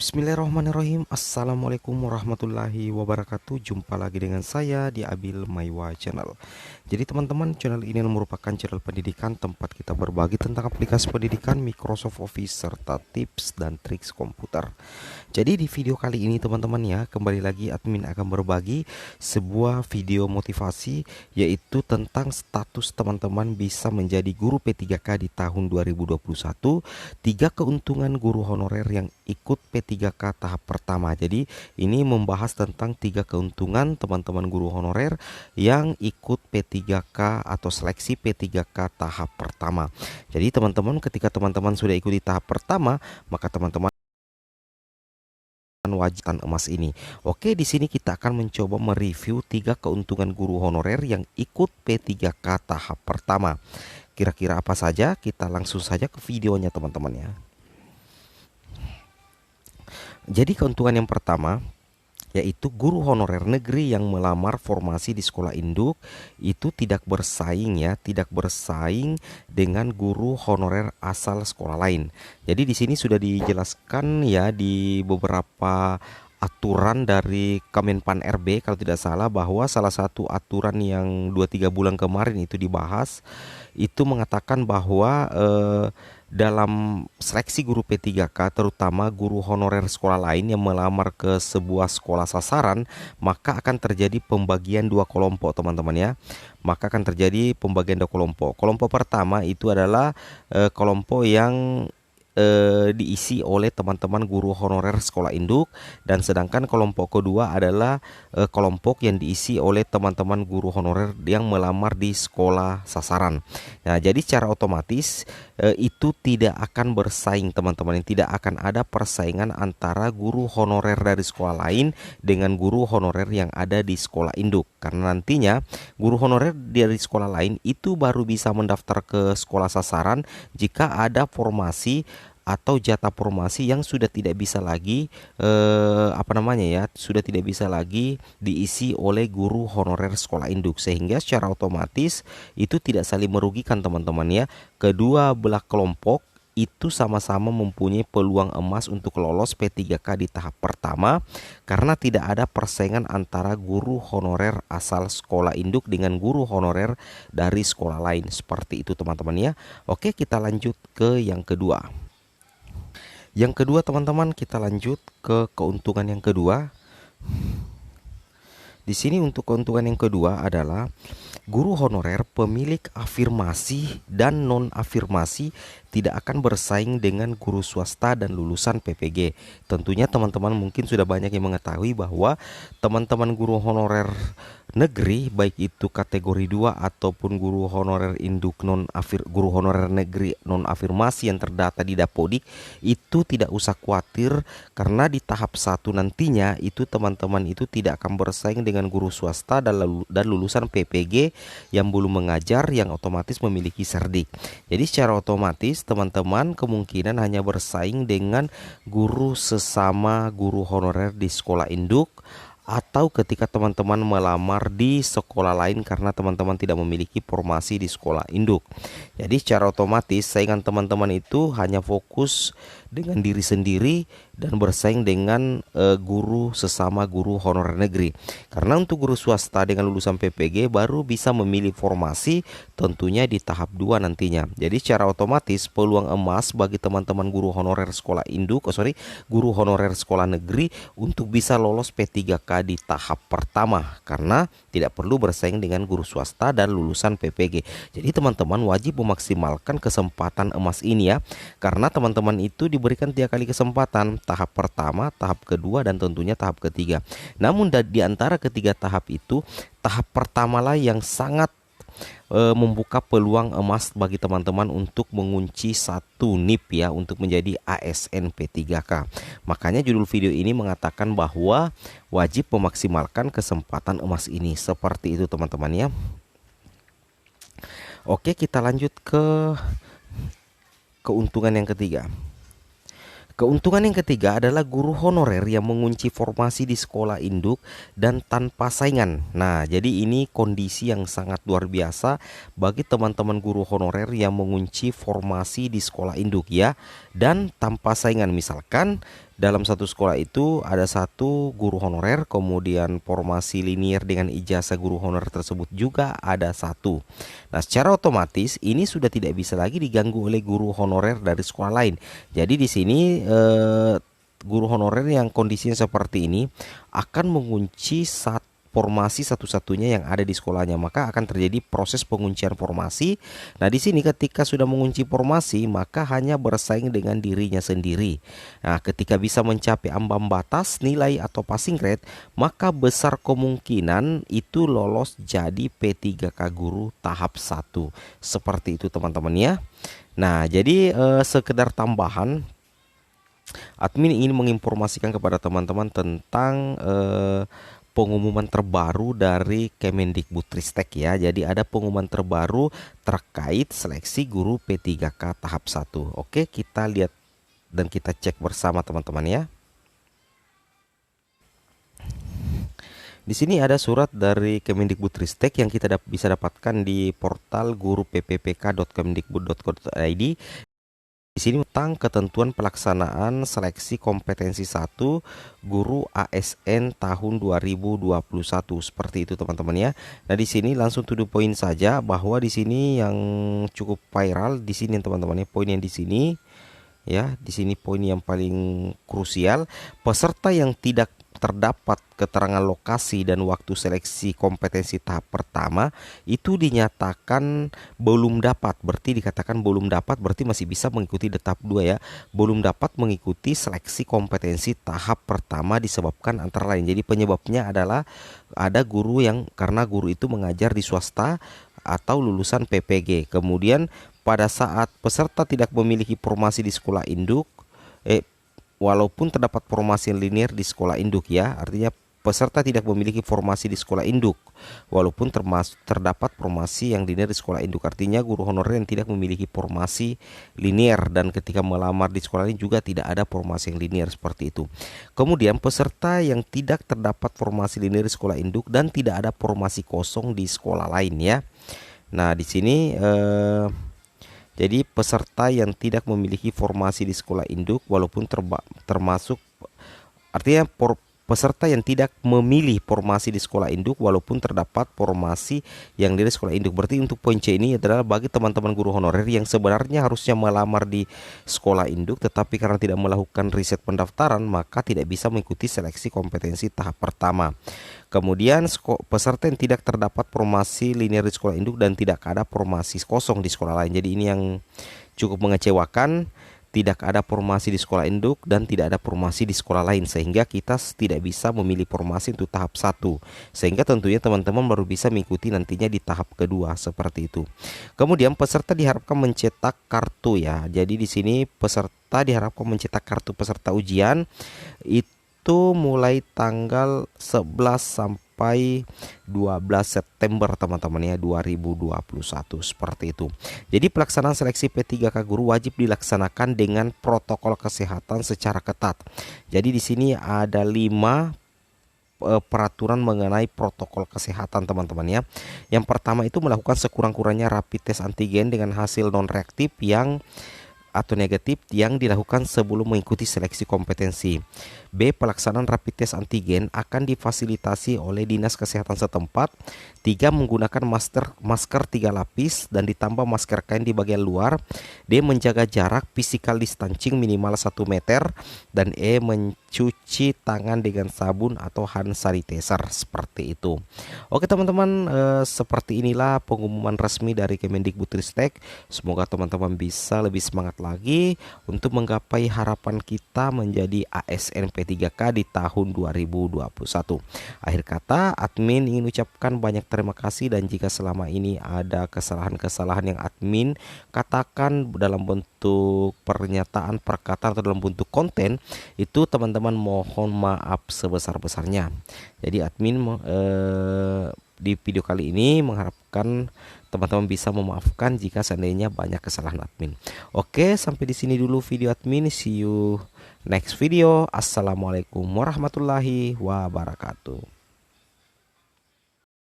Bismillahirrahmanirrahim. Assalamualaikum warahmatullahi wabarakatuh. Jumpa lagi dengan saya di Abil Maiwa Channel. Jadi teman-teman, channel ini merupakan channel pendidikan tempat kita berbagi tentang aplikasi pendidikan Microsoft Office serta tips dan triks komputer. Jadi di video kali ini teman-teman ya, kembali lagi admin akan berbagi sebuah video motivasi, yaitu tentang status teman-teman bisa menjadi guru P3K di tahun 2021, 3 keuntungan guru honorer yang ikut P3K tahap pertama. Jadi ini membahas tentang 3 keuntungan teman-teman guru honorer yang ikut P3K atau seleksi P3K tahap pertama. Jadi teman-teman, ketika teman-teman sudah ikuti tahap pertama, maka teman-teman wajib emas ini. Oke, di sini kita akan mencoba mereview 3 keuntungan guru honorer yang ikut P3K tahap pertama. Kira-kira apa saja? Kita langsung saja ke videonya teman-teman ya. Jadi keuntungan yang pertama yaitu guru honorer negeri yang melamar formasi di sekolah induk itu tidak bersaing ya, tidak bersaing dengan guru honorer asal sekolah lain. Jadi di sini sudah dijelaskan ya di beberapa aturan dari Kemenpan RB kalau tidak salah, bahwa salah satu aturan yang 2-3 bulan kemarin itu dibahas itu mengatakan bahwa dalam seleksi guru P3K, terutama guru honorer sekolah lain yang melamar ke sebuah sekolah sasaran, maka akan terjadi pembagian 2 kelompok teman-teman ya. Maka akan terjadi pembagian 2 kelompok. Kelompok pertama itu adalah kelompok yang diisi oleh teman-teman guru honorer sekolah induk, dan sedangkan kelompok kedua adalah kelompok yang diisi oleh teman-teman guru honorer yang melamar di sekolah sasaran. Nah, jadi secara otomatis itu tidak akan bersaing teman-teman, tidak akan ada persaingan antara guru honorer dari sekolah lain dengan guru honorer yang ada di sekolah induk, karena nantinya guru honorer dari sekolah lain itu baru bisa mendaftar ke sekolah sasaran jika ada formasi atau jatah formasi yang sudah tidak bisa lagi sudah tidak bisa lagi diisi oleh guru honorer sekolah induk, sehingga secara otomatis itu tidak saling merugikan teman-teman ya. Kedua belah kelompok itu sama-sama mempunyai peluang emas untuk lolos P3K di tahap pertama, karena tidak ada persaingan antara guru honorer asal sekolah induk dengan guru honorer dari sekolah lain. Seperti itu teman-teman ya. Oke, kita lanjut ke yang kedua. Yang kedua teman-teman, kita lanjut ke keuntungan yang kedua. Di sini untuk keuntungan yang kedua adalah guru honorer pemilik afirmasi dan non-afirmasi tidak akan bersaing dengan guru swasta dan lulusan PPG. Tentunya teman-teman mungkin sudah banyak yang mengetahui bahwa teman-teman guru honorer negeri, baik itu kategori 2 ataupun guru honorer induk guru honorer negeri non afirmasi yang terdata di Dapodik, itu tidak usah khawatir, karena di tahap 1 nantinya itu teman-teman itu tidak akan bersaing dengan guru swasta dan lulusan PPG yang belum mengajar, yang otomatis memiliki serdik. Jadi secara otomatis teman-teman kemungkinan hanya bersaing dengan guru sesama guru honorer di sekolah induk, atau ketika teman-teman melamar di sekolah lain karena teman-teman tidak memiliki formasi di sekolah induk. Jadi secara otomatis saingan teman-teman itu hanya fokus dengan diri sendiri dan bersaing dengan guru sesama guru honorer negeri. Karena untuk guru swasta dengan lulusan PPG baru bisa memilih formasi tentunya di tahap 2 nantinya. Jadi secara otomatis peluang emas bagi teman-teman guru honorer sekolah induk, guru honorer sekolah negeri untuk bisa lolos P3K di tahap pertama, karena tidak perlu bersaing dengan guru swasta dan lulusan PPG. Jadi teman-teman wajib memaksimalkan kesempatan emas ini ya, karena teman-teman itu diberikan 3 kali kesempatan, tahap pertama, tahap kedua, dan tentunya tahap ketiga. Namun di antara ketiga tahap itu, tahap pertamalah yang sangat membuka peluang emas bagi teman-teman untuk mengunci satu NIP ya, untuk menjadi ASN P3K. Makanya judul video ini mengatakan bahwa wajib memaksimalkan kesempatan emas ini. Seperti itu teman-teman ya. Oke, kita lanjut ke keuntungan yang ketiga. Keuntungan yang ketiga adalah guru honorer yang mengunci formasi di sekolah induk dan tanpa saingan. Nah, jadi ini kondisi yang sangat luar biasa bagi teman-teman guru honorer yang mengunci formasi di sekolah induk ya, dan tanpa saingan. Misalkan dalam satu sekolah itu ada satu guru honorer, kemudian formasi linier dengan ijazah guru honorer tersebut juga ada satu. Nah, secara otomatis ini sudah tidak bisa lagi diganggu oleh guru honorer dari sekolah lain. Jadi di sini guru honorer yang kondisinya seperti ini akan mengunci formasi satu-satunya yang ada di sekolahnya, maka akan terjadi proses penguncian formasi. Nah, di sini ketika sudah mengunci formasi, maka hanya bersaing dengan dirinya sendiri. Nah, ketika bisa mencapai ambang batas nilai atau passing grade, maka besar kemungkinan itu lolos jadi P3K guru tahap 1. Seperti itu teman-teman ya. Nah, jadi sekedar tambahan, admin ingin menginformasikan kepada teman-teman tentang pengumuman terbaru dari Kemendikbudristek ya. Jadi ada pengumuman terbaru terkait seleksi guru P3K tahap 1. Oke, kita lihat dan kita cek bersama teman-teman ya. Di sini ada surat dari Kemendikbudristek yang kita bisa dapatkan di portal guruppk.kemendikbud.go.id. Di sini tentang ketentuan pelaksanaan seleksi kompetensi 1 guru ASN tahun 2021. Seperti itu teman-teman ya. Nah, di sini langsung to the point saja, bahwa di sini yang cukup viral di sini teman-teman ya, poin yang di sini ya, di sini poin yang paling krusial, peserta yang tidak terdapat keterangan lokasi dan waktu seleksi kompetensi tahap pertama itu dinyatakan belum dapat. Berarti dikatakan belum dapat, berarti masih bisa mengikuti tahap 2 ya. Belum dapat mengikuti seleksi kompetensi tahap pertama disebabkan antara lain. Jadi penyebabnya adalah ada guru yang, karena guru itu mengajar di swasta atau lulusan PPG. Kemudian pada saat peserta tidak memiliki formasi di sekolah induk, walaupun terdapat formasi linear di sekolah induk ya, artinya peserta tidak memiliki formasi di sekolah induk walaupun terdapat formasi yang linear di sekolah induk, artinya guru honorer yang tidak memiliki formasi linear dan ketika melamar di sekolah ini juga tidak ada formasi yang linear seperti itu. Kemudian peserta yang tidak terdapat formasi linear di sekolah induk dan tidak ada formasi kosong di sekolah lain ya. Nah, di sini jadi peserta yang tidak memiliki formasi di sekolah induk walaupun termasuk, artinya peserta yang tidak memilih formasi di sekolah induk walaupun terdapat formasi yang dari sekolah induk. Berarti untuk poin C ini adalah bagi teman-teman guru honorer yang sebenarnya harusnya melamar di sekolah induk tetapi karena tidak melakukan riset pendaftaran maka tidak bisa mengikuti seleksi kompetensi tahap pertama. Kemudian peserta yang tidak terdapat formasi linear di sekolah induk dan tidak ada formasi kosong di sekolah lain. Jadi ini yang cukup mengecewakan. Tidak ada formasi di sekolah induk dan tidak ada formasi di sekolah lain, sehingga kita tidak bisa memilih formasi untuk tahap 1, sehingga tentunya teman-teman baru bisa mengikuti nantinya di tahap kedua seperti itu. Kemudian peserta diharapkan mencetak kartu ya. Jadi di sini peserta diharapkan mencetak kartu peserta ujian itu mulai tanggal 11 sampai 12 September teman-teman ya 2021 seperti itu. Jadi pelaksanaan seleksi P3K guru wajib dilaksanakan dengan protokol kesehatan secara ketat. Jadi di sini ada 5 peraturan mengenai protokol kesehatan teman-teman ya. Yang pertama itu melakukan sekurang-kurangnya rapid test antigen dengan hasil non reaktif atau negatif yang dilakukan sebelum mengikuti seleksi kompetensi. B. Pelaksanaan rapid test antigen akan difasilitasi oleh Dinas Kesehatan setempat. 3. Menggunakan masker 3 lapis dan ditambah masker kain di bagian luar. D. Menjaga jarak physical distancing minimal 1 meter. Dan E. Mencuci tangan dengan sabun atau hand sanitizer seperti itu. Oke teman-teman, seperti inilah pengumuman resmi dari Kemendikbudristek. Semoga teman-teman bisa lebih semangat lagi untuk menggapai harapan kita menjadi ASN P3K di tahun 2021. Akhir kata, admin ingin ucapkan banyak terima kasih, dan jika selama ini ada kesalahan-kesalahan yang admin katakan dalam bentuk pernyataan, perkataan atau dalam bentuk konten, itu teman-teman mohon maaf sebesar-besarnya. Jadi admin di video kali ini mengharapkan teman-teman bisa memaafkan jika seandainya banyak kesalahan admin. Oke, sampai di sini dulu video admin. See you next video. Assalamualaikum warahmatullahi wabarakatuh.